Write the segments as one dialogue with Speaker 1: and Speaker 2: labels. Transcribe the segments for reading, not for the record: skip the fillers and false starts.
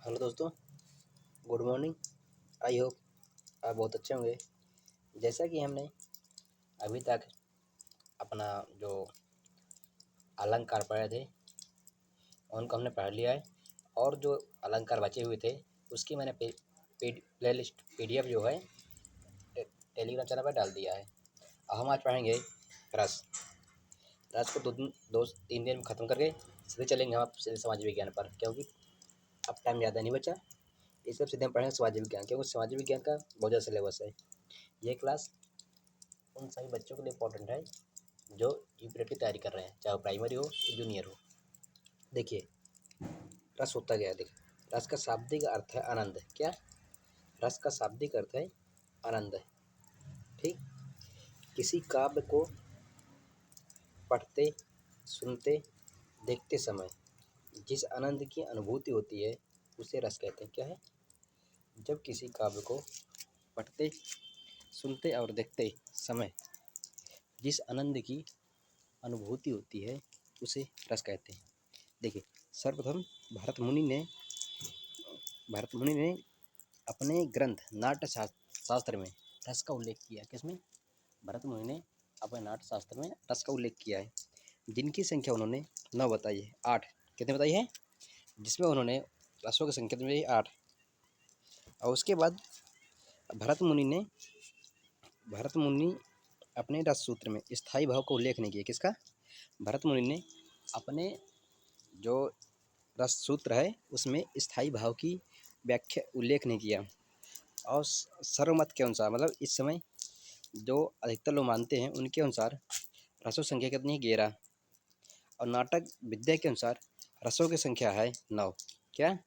Speaker 1: Hello दोस्तों, good morning. I hope आप बहुत अच्छे होंगे। जैसा कि हमने अभी तक अपना जो अलंकार पढ़े थे उनको हमने पढ़ लिया है, और जो अलंकार बचे हुए थे उसकी मैंने प्लेलिस्ट PDF जो है टेलीग्राम चैनल पर डाल दिया है। अब हम आज पढ़ेंगे रस। रस को दो तीन दिन में ख़त्म करके सीधे चलेंगे हम सीधे समाज विज्ञान पर, क्योंकि अब टाइम ज़्यादा नहीं बचा। इस सब सीधे हम पढ़ेंगे समाज विज्ञान, क्योंकि समाज विज्ञान का बहुत ज़्यादा सिलेबस है। ये क्लास उन सभी बच्चों के लिए इम्पोर्टेंट है जो यूपीटेट की तैयारी कर रहे हैं, चाहे वो प्राइमरी हो या जूनियर हो। देखिए, रस होता क्या है। देखिए, रस का शाब्दिक अर्थ है आनंद। क्या? रस का शाब्दिक अर्थ है आनंद। ठीक। किसी काव्य को पढ़ते, सुनते, देखते समय जिस आनंद की अनुभूति होती है उसे रस कहते हैं। क्या है? जब किसी काव्य को पढ़ते, सुनते और देखते समय जिस आनंद की अनुभूति होती है उसे रस कहते हैं। देखिए, सर्वप्रथम भरत मुनि ने अपने ग्रंथ नाट्य शास्त्र में रस का उल्लेख किया। किसमें? भरत मुनि ने अपने नाट्य शास्त्र में रस का उल्लेख किया है, जिनकी संख्या उन्होंने 9 बताई है। 8 कितने बताई है? जिसमें उन्होंने रसों की संख्या बताई 8। और उसके बाद भरत मुनि अपने रस सूत्र में स्थायी भाव का उल्लेख नहीं किया। किसका? भरत मुनि ने अपने जो रस सूत्र है उसमें स्थायी भाव की व्याख्या उल्लेख नहीं किया। और सर्वमत के अनुसार, मतलब इस समय जो अधिकतर लोग मानते हैं उनके अनुसार रसों संख्या कितनी है? 11। और नाटक विद्या के अनुसार रसों की संख्या है 9। क्या?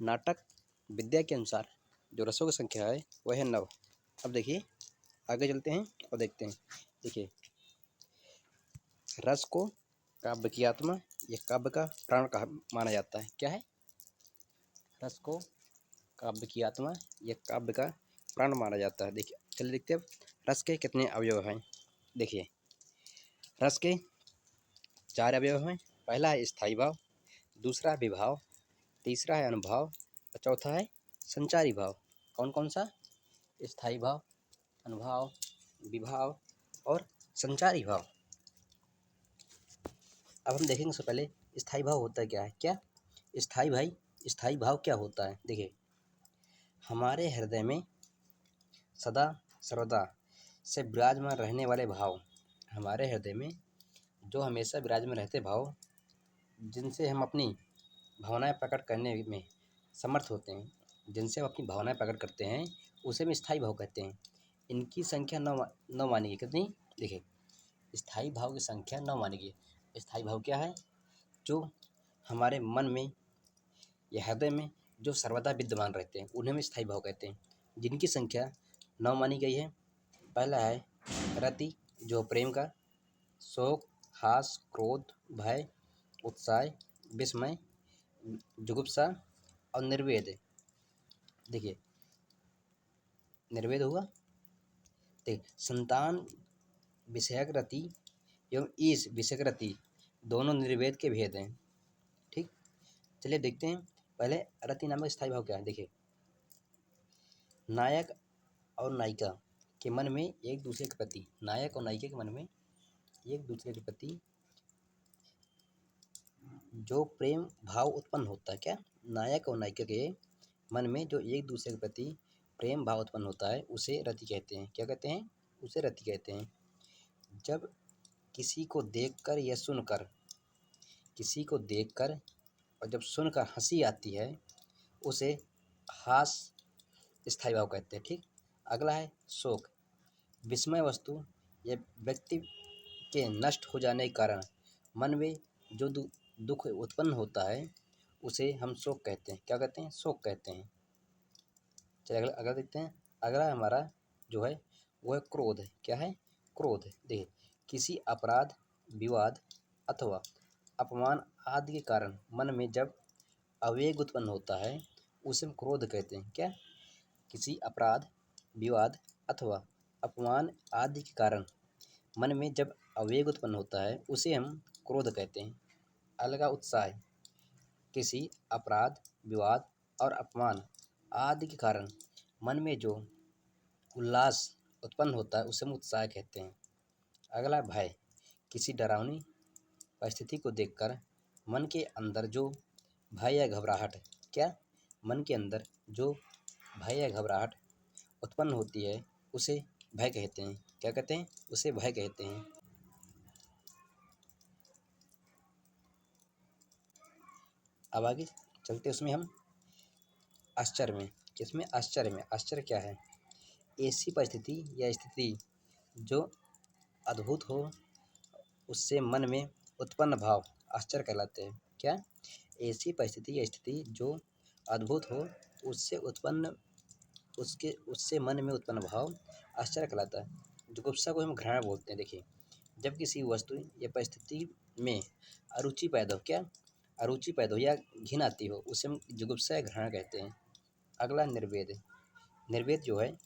Speaker 1: नाटक विद्या के अनुसार जो रसों की संख्या है वह है 9। अब देखिए, आगे चलते हैं और देखते हैं। देखिए, रस को काव्य की आत्मा या काव्य का प्राण कहा माना जाता है। क्या है? रस को काव्य की आत्मा या काव्य का प्राण माना जाता है। देखिए, चलिए देखते हैं रस के कितने अवयव हैं। देखिए, रस के 4 अवयव हैं। पहला है स्थायी भाव, दूसरा विभाव, तीसरा है अनुभाव और चौथा है संचारी भाव। कौन कौन सा? स्थायी भाव, अनुभाव, विभाव और संचारी भाव। अब हम देखेंगे सबसे पहले स्थायी भाव होता क्या है। क्या? स्थायी भाव क्या होता है? देखिए, हमारे हृदय में सदा सर्वदा से विराजमान रहने वाले भाव, हमारे हृदय में जो हमेशा विराजमान रहते भाव, जिनसे हम अपनी भावनाएं प्रकट करने में समर्थ होते हैं, जिनसे हम अपनी भावनाएं प्रकट करते हैं, उसे हम स्थायी भाव कहते हैं। इनकी संख्या 9 मानी गई। कितनी? देखिए, स्थायी भाव की संख्या 9 मानी गई। स्थायी भाव क्या है? जो हमारे मन में या हृदय में जो सर्वदा विद्यमान रहते हैं उन्हें हम स्थायी भाव कहते हैं, जिनकी संख्या 9 मानी गई है। पहला है रति, जो प्रेम का, शोक, हास, क्रोध, भय, उत्साह, विस्मय, जुगुप्सा और निर्वेद। देखिए, निर्वेद हुआ। देखिए, संतान विषयक रति एवं ईश विषयक रति दोनों निर्वेद के भेद हैं। ठीक। चलिए देखते हैं पहले रति नामक स्थायी भाव क्या है। देखिए, नायक और नायिका के मन में एक दूसरे के प्रति, नायक और नायिका के मन में एक दूसरे के प्रति जो प्रेम भाव उत्पन्न होता है। क्या? नायक और नायिका के मन में जो एक दूसरे के प्रति प्रेम भाव उत्पन्न होता है उसे रति कहते हैं। क्या कहते हैं? उसे रति कहते हैं। जब किसी को देखकर या सुनकर, किसी को देखकर और जब सुनकर हंसी आती है उसे हास स्थायी भाव कहते हैं। ठीक। अगला है शोक। विस्मय वस्तु या व्यक्ति के नष्ट हो जाने के कारण मन में जो दुख उत्पन्न होता है उसे हम शोक कहते हैं। क्या कहते हैं? शोक कहते हैं। चलिए अगला देखते हैं। अगला हमारा जो है वो है क्रोध। क्या है? क्रोध। देखिए, किसी अपराध, विवाद अथवा अपमान आदि के कारण मन में जब आवेग उत्पन्न होता है उसे हम क्रोध कहते हैं। क्या? किसी अपराध, विवाद अथवा अपमान आदि के कारण मन में जब आवेग उत्पन्न होता है उसे हम क्रोध कहते हैं। अगला उत्साह। किसी अपराध, विवाद और अपमान आदि के कारण मन में जो उल्लास उत्पन्न होता है उसे हम उत्साह कहते हैं। अगला भय, किसी डरावनी परिस्थिति को देखकर मन के अंदर जो भय या घबराहट, क्या मन के अंदर जो भय या घबराहट उत्पन्न होती है उसे भय कहते हैं। क्या कहते हैं? उसे भय कहते हैं। अब आगे चलते उसमें हम आश्चर्य में। किसमें? आश्चर्य में। आश्चर्य क्या है? ऐसी परिस्थिति या स्थिति जो अद्भुत हो, उससे मन में उत्पन्न भाव आश्चर्य कहलाते हैं। क्या? ऐसी परिस्थिति या स्थिति जो अद्भुत हो, उससे मन में उत्पन्न भाव आश्चर्य कहलाता है। जुगुप्सा को हम घृणा बोलते हैं। देखिए, जब किसी वस्तु या परिस्थिति में अरुचि पैदा हो, क्या? अरुचि पैदा हो या घिन आती हो, उसे हम जुगुप्सा या घृणा कहते हैं। अगला निर्वेद। निर्वेद जो है,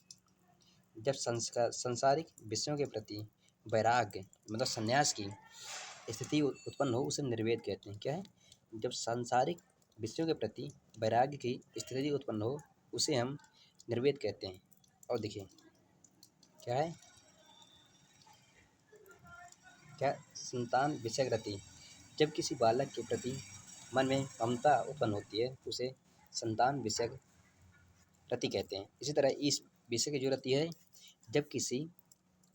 Speaker 1: जब संसारिक विषयों के प्रति वैराग्य मतलब संन्यास की स्थिति उत्पन्न हो, उसे निर्वेद कहते हैं। क्या है? जब सांसारिक विषयों के प्रति वैराग्य की स्थिति उत्पन्न हो, उसे हम निर्वेद कहते हैं। और देखिए क्या है? क्या? संतान विषयक रति। जब किसी बालक के प्रति मन में ममता उत्पन्न होती है, उसे संतान विषयक रति कहते हैं। इसी तरह इस विषय की जो रति है, जब किसी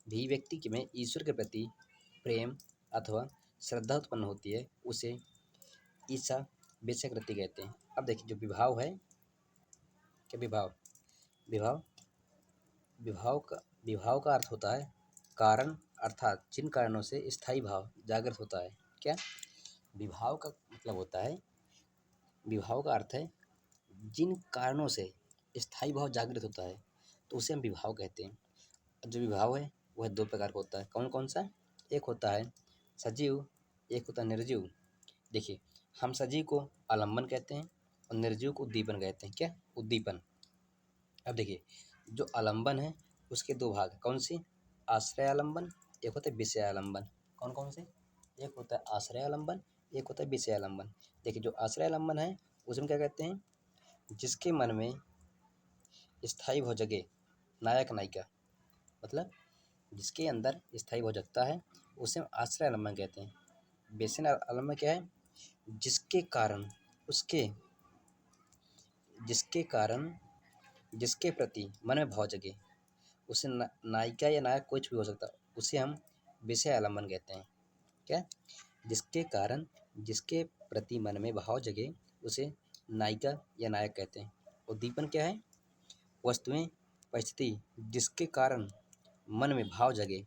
Speaker 1: भी व्यक्ति के में ईश्वर के प्रति प्रेम अथवा श्रद्धा उत्पन्न होती है, उसे ईसा विषयक रति कहते हैं। अब देखिए, जो विभाव है, क्या विभाव? विभाव विभाव का अर्थ होता है कारण, अर्थात जिन कारणों से स्थायी भाव जागृत होता है। क्या? विभाव का मतलब होता है, विभाव का अर्थ है जिन कारणों से स्थायी भाव जागृत होता है, तो उसे हम विभाव कहते हैं। जो विभाव है वह दो प्रकार का होता है। कौन कौन सा? एक होता है सजीव, एक होता है निर्जीव। देखिए, हम सजीव को आलम्बन कहते हैं और निर्जीव को उद्दीपन कहते हैं। क्या? उद्दीपन। अब देखिए, जो आलम्बन है उसके दो भाग, कौन सी? आश्रय आलम्बन, एक होता है विषय आलम्बन। कौन कौन से? एक होता है आश्रय आलम्बन, एक होता है विषय आलम्बन। देखिए, जो आश्रय आलम्बन है उसमें क्या कहते हैं? जिसके मन में स्थायी भाव जगे, नायक नायिका, मतलब जिसके अंदर स्थायी भाव जगता है, उसे हम आश्रय आलम्बन कहते हैं। विषय आलम्बन क्या है? जिसके कारण उसके जिसके कारण जिसके प्रति मन में भाव जगे, उसे नायिका या नायक कुछ भी हो सकता है, उसे हम विषय आलम्बन कहते हैं। क्या? जिसके कारण जिसके प्रति मन में भाव जगे, उसे नायिका या नायक कहते हैं। उद्दीपन क्या है? वस्तुएं, परिस्थिति जिसके कारण मन में भाव जगे।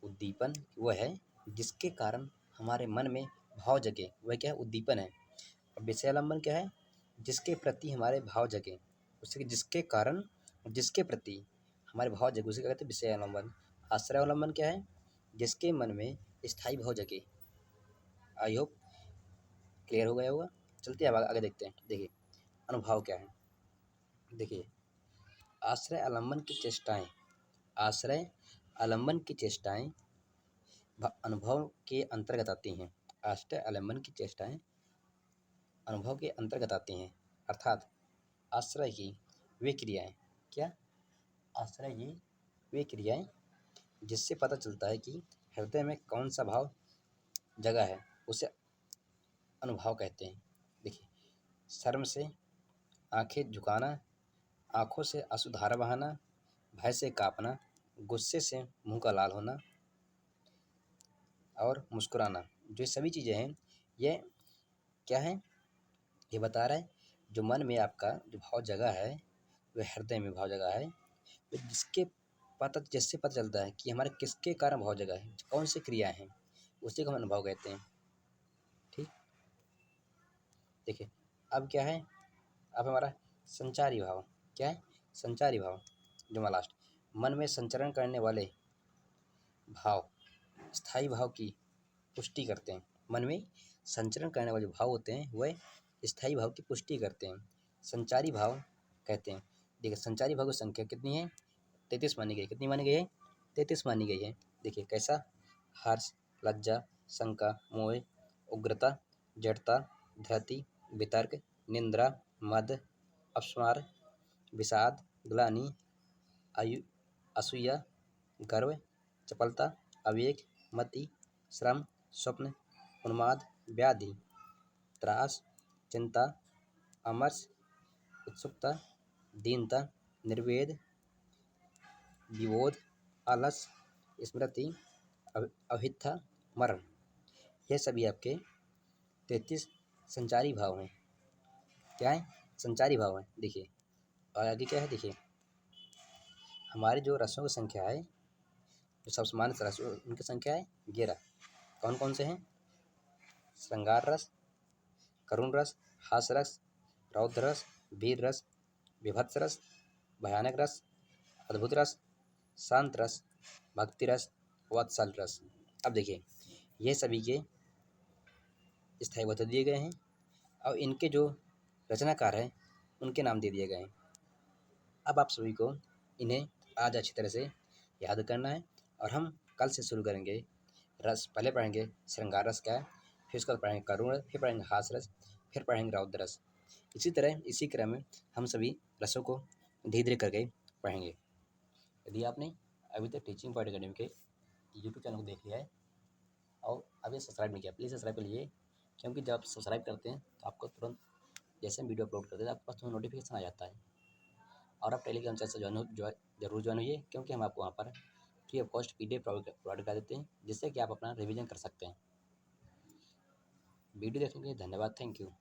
Speaker 1: उद्दीपन वह है जिसके कारण हमारे मन में भाव जगे, वह क्या है? उद्दीपन है। और विषय आलम्बन क्या है? जिसके प्रति हमारे भाव जगे, उसके जिसके कारण जिसके प्रति हमारे भाव जगे, उसे क्या कहते हैं? विषय आलम्बन। आश्रय अवलंबन क्या है? जिसके मन में स्थायी भाव जगे। आई होप क्लियर हो गया होगा। चलते हैं अब आगे देखते हैं। देखिए, अनुभाव क्या है? देखिए, आश्रय आलम्बन की चेष्टाएं, आश्रय आलम्बन की चेष्टाएं अनुभव के अंतर्गत आती हैं। आश्रय आलम्बन की चेष्टाएं अनुभव के अंतर्गत आती हैं, अर्थात आश्रय की वे क्रियाएं। क्या? आश्रय की वे क्रियाएं जिससे पता चलता है कि हृदय में कौन सा भाव जगह है, उसे अनुभाव कहते हैं। देखिए, शर्म से आंखें झुकाना, आंखों से अश्रुधारा बहाना, भय से कांपना, गुस्से से मुंह का लाल होना और मुस्कुराना, जो सभी चीज़ें हैं, ये क्या है? ये बता रहा है जो मन में आपका जो भाव जगह है, वह हृदय में भाव जगह है, जिससे पता चलता है कि हमारे किसके कारण भाव जगह है, कौन सी क्रियाएं हैं, उसी को हम अनुभव कहते हैं। ठीक। देखिए, अब क्या है? अब हमारा संचारी भाव। क्या है? संचारी भाव, जो हमारा लास्ट, मन में संचरण करने वाले भाव स्थायी भाव की पुष्टि करते हैं। मन में संचरण करने वाले भाव होते हैं, वह स्थायी भाव की पुष्टि करते हैं, संचारी भाव कहते हैं। देखिए, संचारी भाव की संख्या कितनी है? 33 मानी गई। कितनी मानी गई है? 33 मानी गई है। देखिए कैसा? हर्ष, लज्जा, शंका, मोह, उग्रता, जड़ता, धृति, वितर्क, निंद्रा, मद, अपस्मार, विषाद, ग्लानि, असूया, गर्व, चपलता, अविवेक, मति, श्रम, स्वप्न, उन्माद, व्याधि, त्रास, चिंता, अमर्ष, उत्सुकता, दीनता, निर्वेद, विबोध, आलस, स्मृति, अभिथा, मरण। यह सभी आपके 33 संचारी भाव हैं। क्या है? संचारी भाव है। देखिए, और आगे क्या है? देखिए, हमारे जो रसों की संख्या है, जो सब सामान्य रस, उनकी संख्या है 11। कौन कौन से हैं? श्रृंगार रस, करुण रस, हास रस, रौद्र रस, वीर रस, विभत्स रस, भयानक रस, अद्भुत रस, शांत रस, भक्ति रस, वत्सल रस। अब देखिए, ये सभी के स्थायी बता दिए गए हैं और इनके जो रचनाकार हैं उनके नाम दे दिए गए हैं। अब आप सभी को इन्हें आज अच्छी तरह से याद करना है और हम कल से शुरू करेंगे। रस पहले पढ़ेंगे श्रृंगार रस क्या है, फिर उसके बाद पढ़ेंगे करुण रस, फिर पढ़ेंगे हास रस, फिर पढ़ेंगे रौद्र रस। इसी तरह इसी क्रम में हम सभी रसों को धीरे धीरे करके पढ़ेंगे। यदि आपने अभी तक टीचिंग पॉइंट अकेडमी के यूट्यूब चैनल को देख लिया है और अभी सब्सक्राइब नहीं किया, प्लीज़ सब्सक्राइब कर लीजिए, क्योंकि जब आप सब्सक्राइब करते हैं तो आपको तुरंत जैसे हम वीडियो अपलोड करते हैं आपके पास तुरंत नोटिफिकेशन आ जाता है। और आप टेलीग्राम चैनल से जरूर ज्वाइन होइए, क्योंकि हम आपको वहाँ पर free of cost PDF provide कर देते हैं, जिससे कि आप अपना रिवीजन कर सकते हैं। वीडियो देखने के लिए धन्यवाद। Thank you.